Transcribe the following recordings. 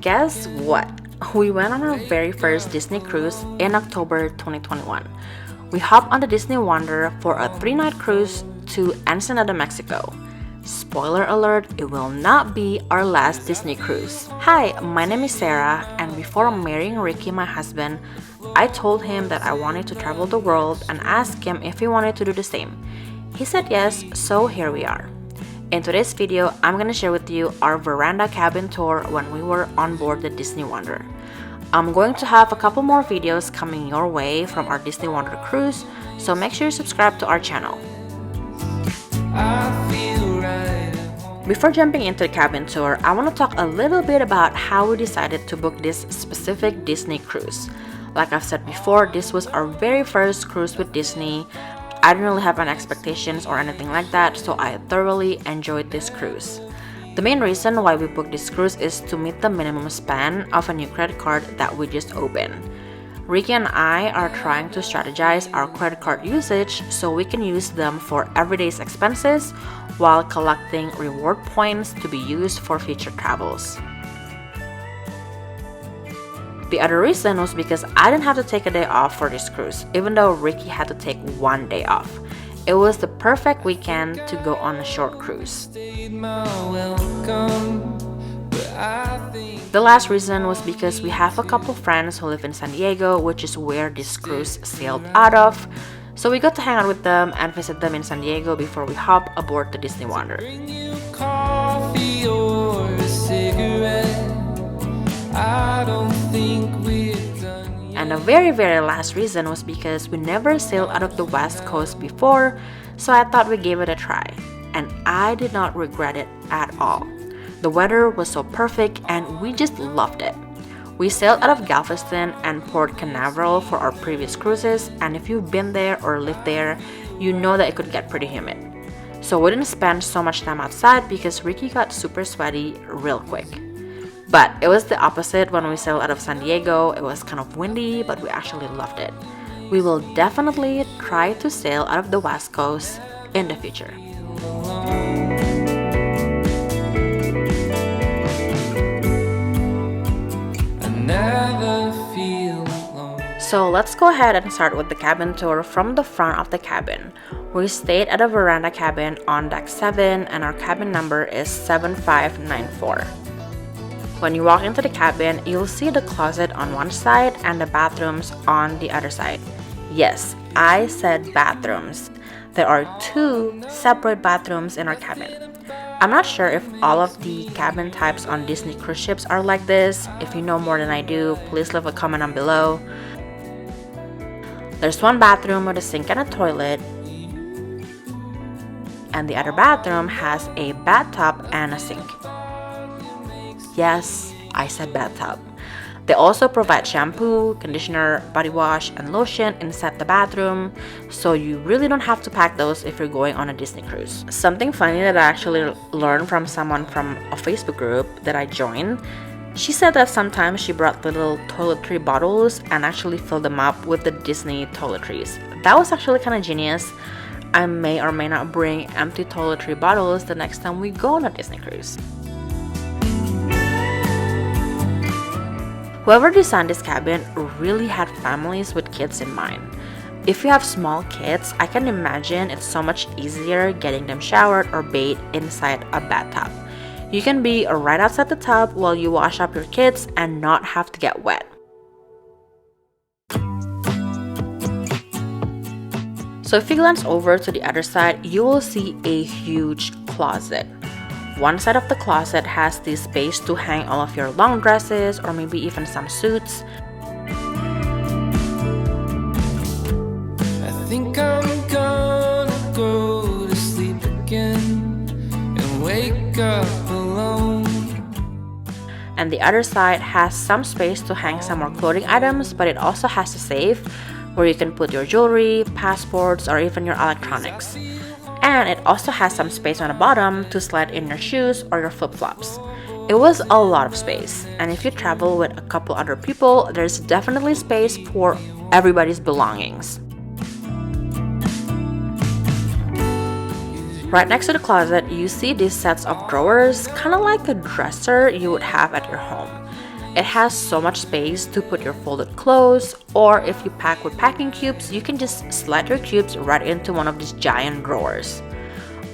guess what? We went on our very first Disney cruise in October 2021. We hopped on the Disney Wonder for a 3-night cruise to Ensenada, Mexico. Spoiler alert, it will not be our last Disney cruise. Hi, my name is Sarah, and before marrying Ricky, my husband, I told him that I wanted to travel the world and asked him if he wanted to do the same. He said yes, so here we are. In today's video, I'm gonna share with you our Verandah cabin tour when we were on board the Disney Wonder. I'm going to have a couple more videos coming your way from our Disney Wonder cruise, so make sure you subscribe to our channel. Before jumping into the cabin tour, I want to talk a little bit about how we decided to book this specific Disney cruise. Like I've said before, this was our very first cruise with Disney. I didn't really have any expectations or anything like that, so I thoroughly enjoyed this cruise. The main reason why we booked this cruise is to meet the minimum spend of a new credit card that we just opened. Ricky and I are trying to strategize our credit card usage so we can use them for everyday expenses while collecting reward points to be used for future travels. The other reason was because I didn't have to take a day off for this cruise, even though Ricky had to take one day off. It was the perfect weekend to go on a short cruise. The last reason was because we have a couple friends who live in San Diego, which is where this cruise sailed out of. So we got to hang out with them and visit them in San Diego before we hop aboard the Disney Wonder. And the very last reason was because we never sailed out of the West Coast before, so I thought we'd give it a try. And I did not regret it at all. The weather was so perfect and we just loved it. We sailed out of Galveston and Port Canaveral for our previous cruises, and if you've been there or lived there, you know that it could get pretty humid. So we didn't spend so much time outside because Ricky got super sweaty real quick. But it was the opposite when we sailed out of San Diego. It was kind of windy, but we actually loved it. We will definitely try to sail out of the West Coast in the future. So let's go ahead and start with the cabin tour from the front of the cabin. We stayed at a Verandah cabin on deck 7 and our cabin number is 7594. When you walk into the cabin, you'll see the closet on one side and the bathrooms on the other side. Yes, I said bathrooms. There are 2 separate bathrooms in our cabin. I'm not sure if all of the cabin types on Disney cruise ships are like this. If you know more than I do, please leave a comment down below. There's one bathroom with a sink and a toilet, and the other bathroom has a bathtub and a sink. Yes, I said bathtub. They also provide shampoo, conditioner, body wash, and lotion inside the bathroom, so you really don't have to pack those if you're going on a Disney cruise. Something funny that I actually learned from someone from a Facebook group that I joined, she said that sometimes she brought little toiletry bottles and actually filled them up with the Disney toiletries. That was actually kind of genius. I may or may not bring empty toiletry bottles the next time we go on a Disney cruise. Whoever designed this cabin really had families with kids in mind. If you have small kids, I can imagine it's so much easier getting them showered or bathed inside a bathtub. You can be right outside the tub while you wash up your kids and not have to get wet. So if you glance over to the other side, you will see a huge closet. One side of the closet has this space to hang all of your long dresses or maybe even some suits. I think I'm gonna go to sleep again and wake up alone. And the other side has some space to hang some more clothing items, but it also has a safe where you can put your jewelry, passports, or even your electronics. And it also has some space on the bottom to slide in your shoes or your flip-flops. It was a lot of space, and if you travel with a couple other people, there's definitely space for everybody's belongings. Right next to the closet, you see these sets of drawers, kind of like a dresser you would have at your home. It has so much space to put your folded clothes, or if you pack with packing cubes, you can just slide your cubes right into one of these giant drawers.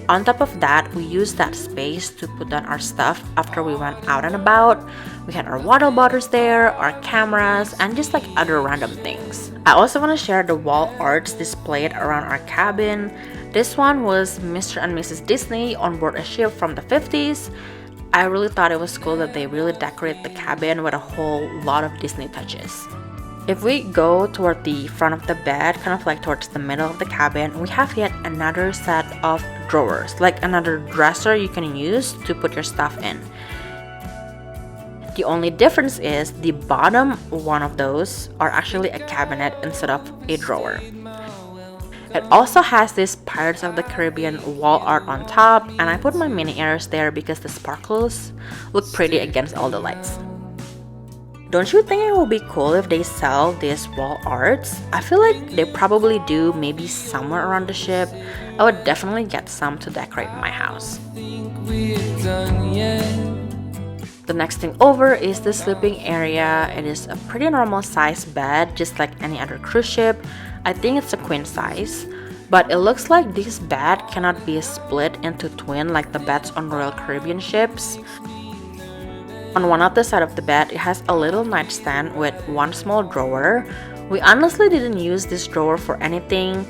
On top of that, we used that space to put down our stuff after we went out and about. We had our water bottles there, our cameras, and just like other random things. I also want to share the wall arts displayed around our cabin. This one was Mr. and Mrs. Disney on board a ship from the 50s. I really thought it was cool that they really decorate the cabin with a whole lot of Disney touches. If we go toward the front of the bed, kind of like towards the middle of the cabin, we have yet another set of drawers, like another dresser you can use to put your stuff in. The only difference is the bottom one of those are actually a cabinet instead of a drawer. It also has this Pirates of the Caribbean wall art on top, and I put my mini ears there because the sparkles look pretty against all the lights. Don't you think it would be cool if they sell these wall arts? I feel like they probably do, maybe somewhere around the ship. I would definitely get some to decorate my house. The next thing over is the sleeping area. It is a pretty normal size bed, just like any other cruise ship. I think it's a queen size, but it looks like this bed cannot be split into twin like the beds on Royal Caribbean ships. On one of the side of the bed, it has a little nightstand with one small drawer. We honestly didn't use this drawer for anything.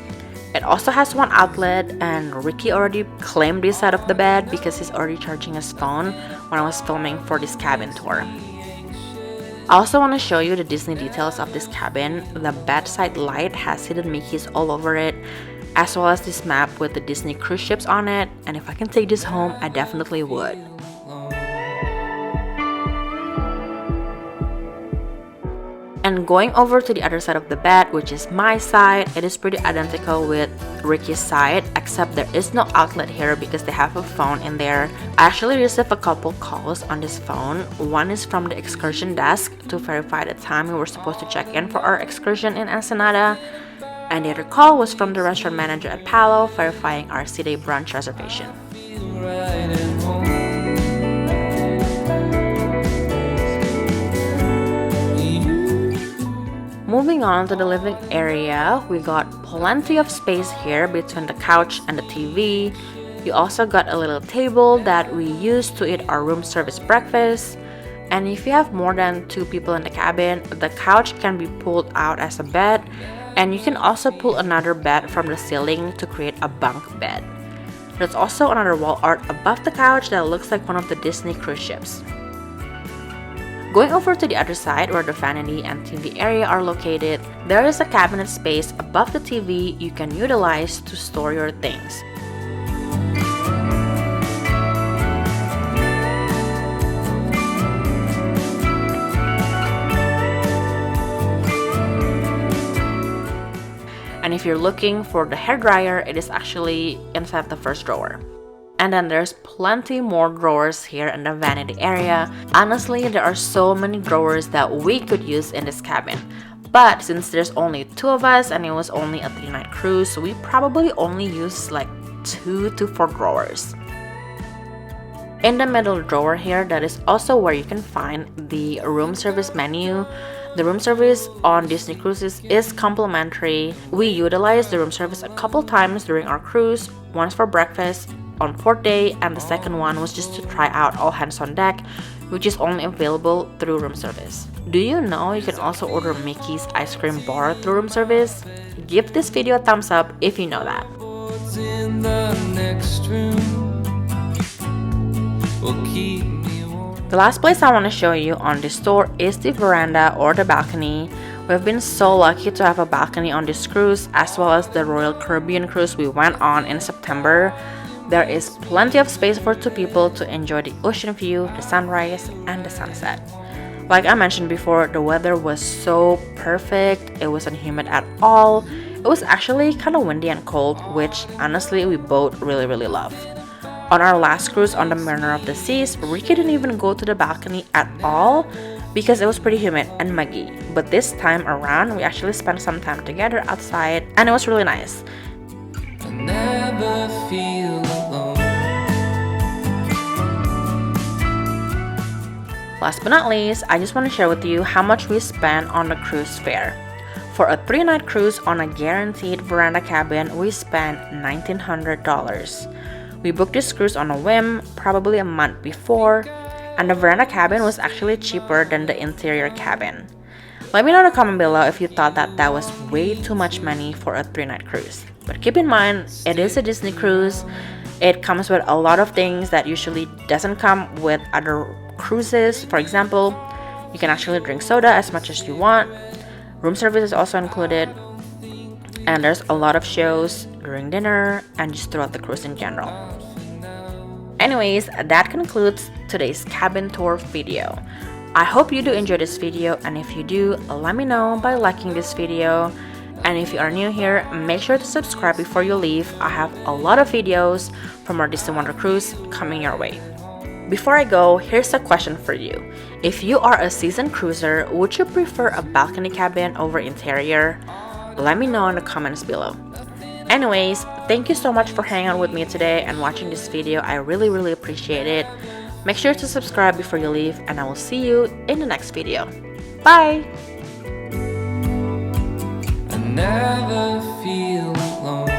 It also has one outlet, and Ricky already claimed this side of the bed because he's already charging his phone when I was filming for this cabin tour. I also want to show you the Disney details of this cabin. The bedside light has hidden Mickeys all over it, as well as this map with the Disney cruise ships on it, and if I can take this home, I definitely would. And going over to the other side of the bed, which is my side, it is pretty identical with Ricky's side, except there is no outlet here because they have a phone in there. I actually received a couple calls on this phone. One is from the excursion desk to verify the time we were supposed to check in for our excursion in Ensenada, and the other call was from the restaurant manager at Palo verifying our C-Day brunch reservation. Moving on to the living area, we got plenty of space here between the couch and the TV. You also got a little table that we use to eat our room service breakfast. And if you have more than 2 people in the cabin, the couch can be pulled out as a bed, and you can also pull another bed from the ceiling to create a bunk bed. There's also another wall art above the couch that looks like one of the Disney cruise ships. Going over to the other side where the vanity and TV area are located, there is a cabinet space above the TV you can utilize to store your things. And if you're looking for the hairdryer, it is actually inside the first drawer. And then there's plenty more drawers here in the vanity area. Honestly, there are so many drawers that we could use in this cabin. But since there's only 2 of us and it was only a 3-night cruise, we probably only used like 2 to 4 drawers. In the middle drawer here, that is also where you can find the room service menu. The room service on Disney cruises is complimentary. We utilized the room service a couple times during our cruise, once for breakfast on 4th day, and the second one was just to try out all hands on deck, which is only available through room service. Do you know you can also order Mickey's ice cream bar through room service? Give this video a thumbs up if you know that. The last place I want to show you on this tour is the veranda or the balcony. We've been so lucky to have a balcony on this cruise, as well as the Royal Caribbean cruise we went on in September. There is plenty of space for 2 people to enjoy the ocean view, the sunrise, and the sunset. Like I mentioned before, the weather was so perfect. It wasn't humid at all. It was actually kind of windy and cold, which honestly we both really love. On our last cruise on the Mariner of the Seas, Ricky didn't even go to the balcony at all because it was pretty humid and muggy. But this time around, we actually spent some time together outside, and it was really nice. I never feel alone. Last but not least, I just want to share with you how much we spent on the cruise fare. For a 3-night cruise on a guaranteed Verandah cabin, we spent $1,900. We booked this cruise on a whim, probably a month before, and the Verandah cabin was actually cheaper than the interior cabin. Let me know in the comment below if you thought that that was way too much money for a 3-night cruise. But keep in mind, it is a Disney cruise. It comes with a lot of things that usually doesn't come with other cruises. For example, you can actually drink soda as much as you want. Room service is also included. And there's a lot of shows during dinner and just throughout the cruise in general. Anyways, that concludes today's cabin tour video. I hope you do enjoy this video, and if you do, let me know by liking this video. And if you are new here, make sure to subscribe before you leave. I have a lot of videos from our Disney Wonder cruise coming your way. Before I go, here's a question for you. If you are a seasoned cruiser, would you prefer a balcony cabin over interior? Let me know in the comments below. Anyways, thank you so much for hanging out with me today and watching this video. I really appreciate it. Make sure to subscribe before you leave, and I will see you in the next video. Bye! I never feel alone.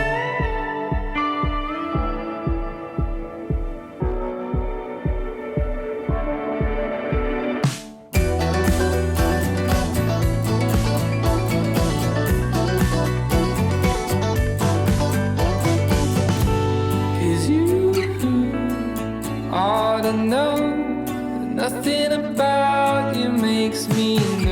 Ought to know that nothing about you makes me know.